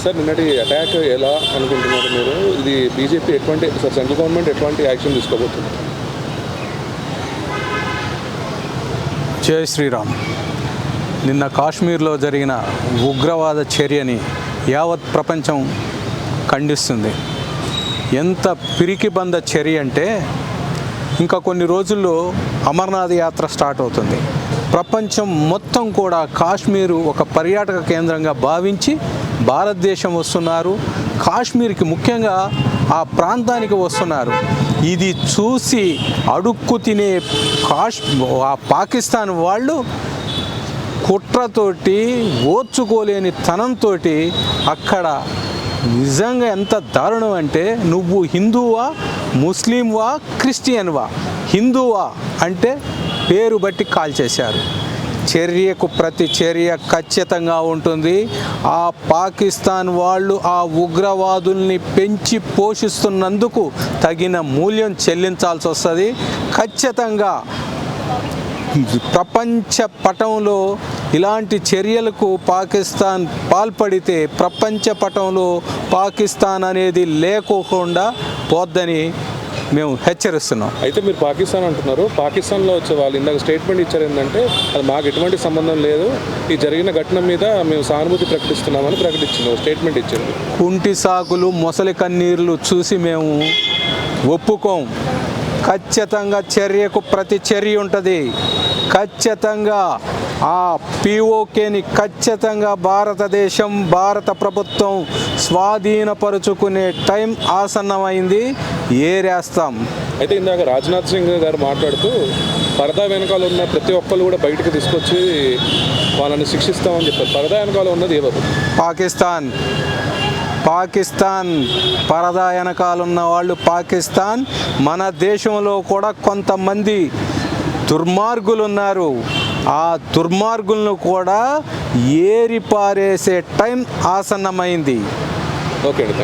Sir నిన్నటి attack ఎలా అనుకుంటున్నారు మీరు? ఇది బీజేపీ సెంట్రల్ గవర్నమెంట్ ఎటువంటి యాక్షన్ తీసుకోబోతుంది? జై శ్రీరామ్. నిన్న కాశ్మీర్లో జరిగిన ఉగ్రవాద చర్యని యావత్ ప్రపంచం ఖండిస్తుంది. ఎంత పిరికిబంద చర్య అంటే ఇంకా కొన్ని రోజుల్లో అమర్నాథ్ యాత్ర స్టార్ట్ అవుతుంది. ప్రపంచం మొత్తం కూడా కాశ్మీరు ఒక పర్యాటక కేంద్రంగా భావించి భారతదేశం వస్తున్నారు. కాశ్మీర్కి ముఖ్యంగా ఆ ప్రాంతానికి వస్తున్నారు. ఇది చూసి అడుక్కు తినే ఆ పాకిస్తాన్ వాళ్ళు కుట్రతోటి ఓర్చుకోలేని తనంతో అక్కడ నిజంగా ఎంత దారుణం అంటే, నువ్వు హిందువా, ముస్లింవా, క్రిస్టియన్వా? హిందువా అంటే పేరు బట్టి కాల్చేశారు. చర్యకు ప్రతి చర్య ఖచ్చితంగా ఉంటుంది. ఆ పాకిస్తాన్ వాళ్ళు ఆ ఉగ్రవాదుల్ని పెంచి పోషిస్తున్నందుకు తగిన మూల్యం చెల్లించాల్సి వస్తుంది. ఖచ్చితంగా ప్రపంచ పటంలో ఇలాంటి చర్యలకు పాకిస్తాన్ పాల్పడితే ప్రపంచ పటంలో పాకిస్తాన్ అనేది లేకోకుండా పోద్దని మేము హెచ్చరిస్తున్నాం. అయితే మీరు పాకిస్తాన్ అంటున్నారు. పాకిస్తాన్లో వచ్చే వాళ్ళు ఇందాక స్టేట్మెంట్ ఇచ్చారు ఏంటంటే, అది మాకు ఎటువంటి సంబంధం లేదు, ఈ జరిగిన ఘటన మీద మేము సానుభూతి ప్రకటిస్తున్నామని ప్రకటించింది, స్టేట్మెంట్ ఇచ్చింది. కుంటి సాకులు, మొసలి కన్నీర్లు చూసి మేము ఒప్పుకోం. ఖచ్చితంగా చర్యకు ప్రతి చర్య ఉంటుంది. ఖచ్చితంగా ఆ పిఓకేని ఖచ్చితంగా భారత ప్రభుత్వం స్వాధీనపరుచుకునే టైం ఆసన్నమైంది. ఏరేస్తాం. అయితే ఇందాక రాజ్నాథ్ సింగ్ గారు మాట్లాడుతూ పరదా వెనకాల ఉన్న ప్రతి ఒక్కరు కూడా బయటకు తీసుకొచ్చి వాళ్ళని శిక్షిస్తామని చెప్పారు. పరదా వెనకాల ఉన్నది ఎవరు? పాకిస్తాన్ పరదా వెనకాలన్న వాళ్ళు పాకిస్తాన్. మన దేశంలో కూడా కొంతమంది దుర్మార్గులు ఉన్నారు. ఆ దుర్మార్గులను కూడా ఏరిపారేసే టైం ఆసన్నమైంది. ఓకే అండి.